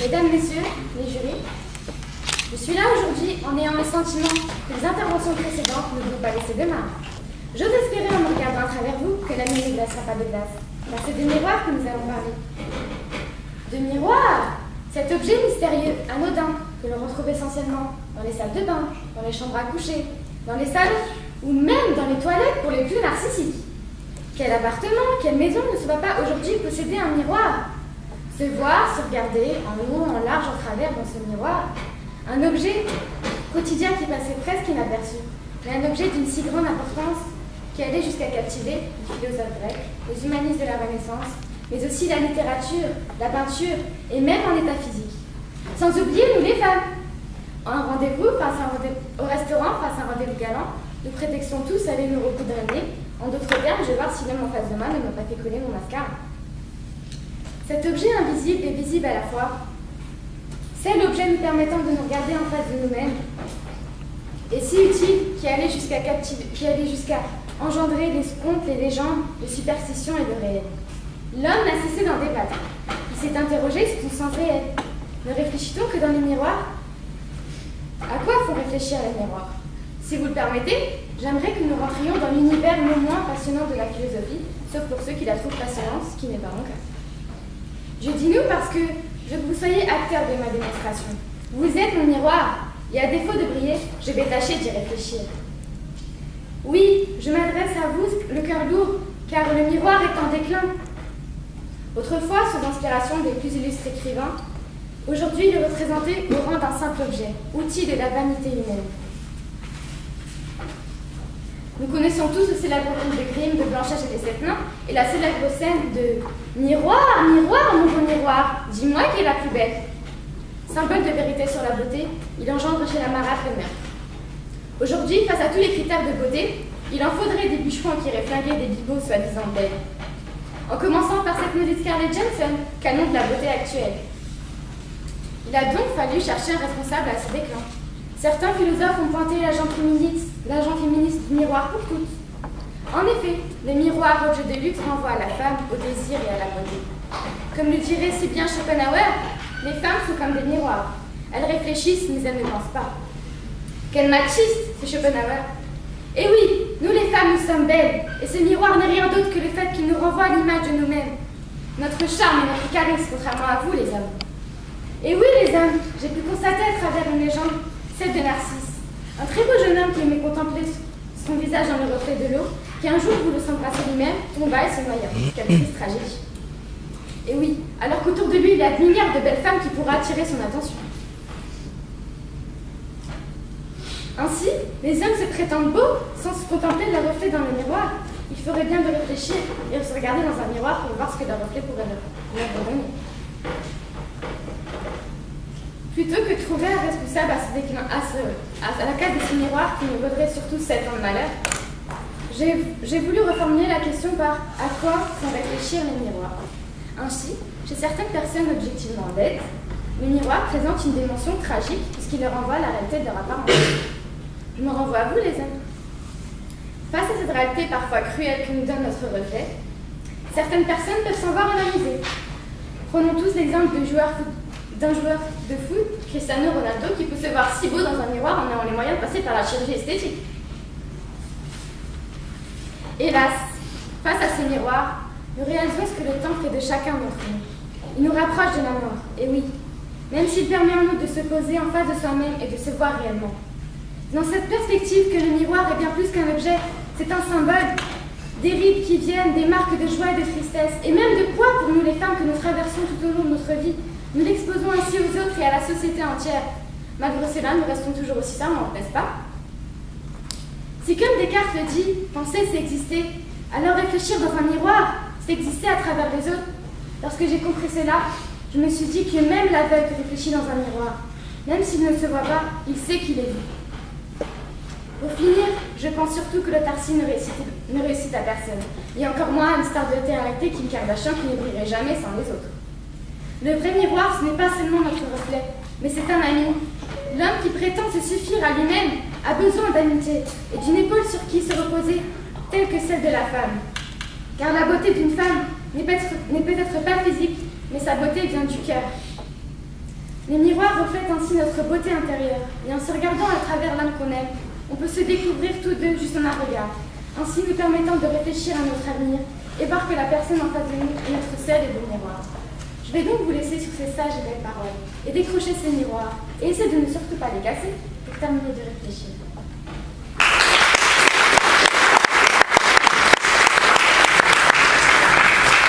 Mesdames, Messieurs, les jurys, je suis là aujourd'hui en ayant le sentiment que les interventions précédentes ne vont pas laisser de marge. J'ose espérer en me regardant à travers vous que la nuit ne glacera pas de glace, car c'est de miroirs que nous allons parler. De miroirs, cet objet mystérieux, anodin, que l'on retrouve essentiellement dans les salles de bain, dans les chambres à coucher, dans les salons ou même dans les toilettes pour les plus narcissiques. Quel appartement, quelle maison ne se va pas aujourd'hui posséder un miroir? Se voir, se regarder en long, en large, en travers dans ce miroir. Un objet quotidien qui passait presque inaperçu, mais un objet d'une si grande importance qui allait jusqu'à captiver les philosophes grecs, les humanistes de la Renaissance, mais aussi la littérature, la peinture et même en état physique. Sans oublier nous les femmes. Un rendez-vous au restaurant face à un rendez-vous galant, nous prétextons tous à aller nous recoudre le nez. En d'autres termes, je vais voir si l'homme en face de moi ne m'a pas fait coller mon mascara. Cet objet invisible et visible à la fois, c'est l'objet nous permettant de nous regarder en face de nous-mêmes, et si utile qui allait jusqu'à engendrer des contes, les légendes, de superstitions et de réel. L'homme n'a cessé d'en débattre. Il s'est interrogé sur son sens réel. Ne réfléchit-on que dans les miroirs? À quoi font réfléchir les miroirs? Si vous le permettez, j'aimerais que nous rentrions dans l'univers non moins passionnant de la philosophie, sauf pour ceux qui la trouvent passionnante, ce qui n'est pas mon cas. Je dis nous parce que je veux que vous soyez acteurs de ma démonstration. Vous êtes mon miroir, et à défaut de briller, je vais tâcher d'y réfléchir. Oui, je m'adresse à vous, le cœur lourd, car le miroir est en déclin. Autrefois, sous l'inspiration des plus illustres écrivains, aujourd'hui il est représenté au rang d'un simple objet, outil de la vanité humaine. Nous connaissons tous le célèbre conte de Grimm de Blanche-Neige et les Sept Nains et la célèbre scène de « Miroir, miroir, mon beau miroir, dis-moi qui est la plus belle ». Symbole de vérité sur la beauté, il engendre chez la marâtre le meurtre. Aujourd'hui, face à tous les critères de beauté, il en faudrait des bûcherons qui iraient flinguer des bigots soi-disant belles. En commençant par cette maudite Scarlett Johansson, canon de la beauté actuelle. Il a donc fallu chercher un responsable à ce déclin. Certains philosophes ont pointé l'agent féministe du miroir pour toutes. En effet, le miroir, objet de lutte, renvoie à la femme, au désir et à la beauté. Comme le dirait si bien Schopenhauer, les femmes sont comme des miroirs. Elles réfléchissent, mais elles ne pensent pas. Quel machiste, c'est Schopenhauer. Et oui, nous les femmes, nous sommes belles, et ce miroir n'est rien d'autre que le fait qu'il nous renvoie à l'image de nous-mêmes. Notre charme et notre charisme, contrairement à vous, les hommes. Et oui, les hommes, j'ai pu constater à travers une légende, celle de Narcisse, un très beau jeune homme qui aimait contempler son visage dans le reflet de l'eau, qui un jour voulut s'embrasser lui-même, tomba et se noya. Quelle triste tragédie. Et oui, alors qu'autour de lui, il y a des milliards de belles femmes qui pourraient attirer son attention. Ainsi, les hommes se prétendent beaux sans se contempler de leur reflet dans le miroir. Il ferait bien de réfléchir et de se regarder dans un miroir pour voir ce que leur reflet pourrait leur donner. Plutôt que de trouver un responsable à la case de ce miroir qui nous vaudrait surtout 7 ans de malheur, j'ai voulu reformuler la question par « à quoi font réfléchir les miroirs ?» Ainsi, chez certaines personnes objectivement bêtes, le miroir présente une dimension tragique puisqu'il leur renvoie à la réalité de leur apparence. Je me renvoie à vous, les hommes. Face à cette réalité parfois cruelle que nous donne notre reflet, certaines personnes peuvent s'en voir en amuser. Prenons tous l'exemple d'un joueur de foot, Cristiano Ronaldo, qui peut se voir si beau dans un miroir en ayant les moyens de passer par la chirurgie esthétique. Hélas, face à ces miroirs, nous réalisons ce que le temps fait de chacun d'entre nous. Il nous rapproche de la mort, et oui, même s'il permet en nous de se poser en face de soi-même et de se voir réellement. Dans cette perspective que le miroir est bien plus qu'un objet, c'est un symbole, des rides qui viennent, des marques de joie et de tristesse, et même de poids pour nous les femmes que nous traversons tout au long de notre vie. Nous l'exposons ainsi aux autres et à la société entière. Malgré cela, nous restons toujours aussi charmantes, n'est-ce pas? Si comme Descartes le dit, penser c'est exister, alors réfléchir dans un miroir, c'est exister à travers les autres. Lorsque j'ai compris cela, je me suis dit que même l'aveugle réfléchit dans un miroir. Même s'il ne se voit pas, il sait qu'il est vu. Pour finir, je pense surtout que l'autarcie ne réussit à personne, et encore moins à une star de télé-réalité Kim Kardashian qui ne brillerait jamais sans les autres. Le vrai miroir, ce n'est pas seulement notre reflet, mais c'est un ami. L'homme qui prétend se suffire à lui-même a besoin d'amitié et d'une épaule sur qui se reposer, telle que celle de la femme. Car la beauté d'une femme n'est peut-être pas physique, mais sa beauté vient du cœur. Les miroirs reflètent ainsi notre beauté intérieure, et en se regardant à travers l'âme qu'on aime, on peut se découvrir tous deux juste en un regard, ainsi nous permettant de réfléchir à notre avenir et voir que la personne en face de nous est notre seul et beau miroir. Je vais donc vous laisser sur ces sages et belles paroles, et décrocher ces miroirs, et essayer de ne surtout pas les casser pour terminer de réfléchir.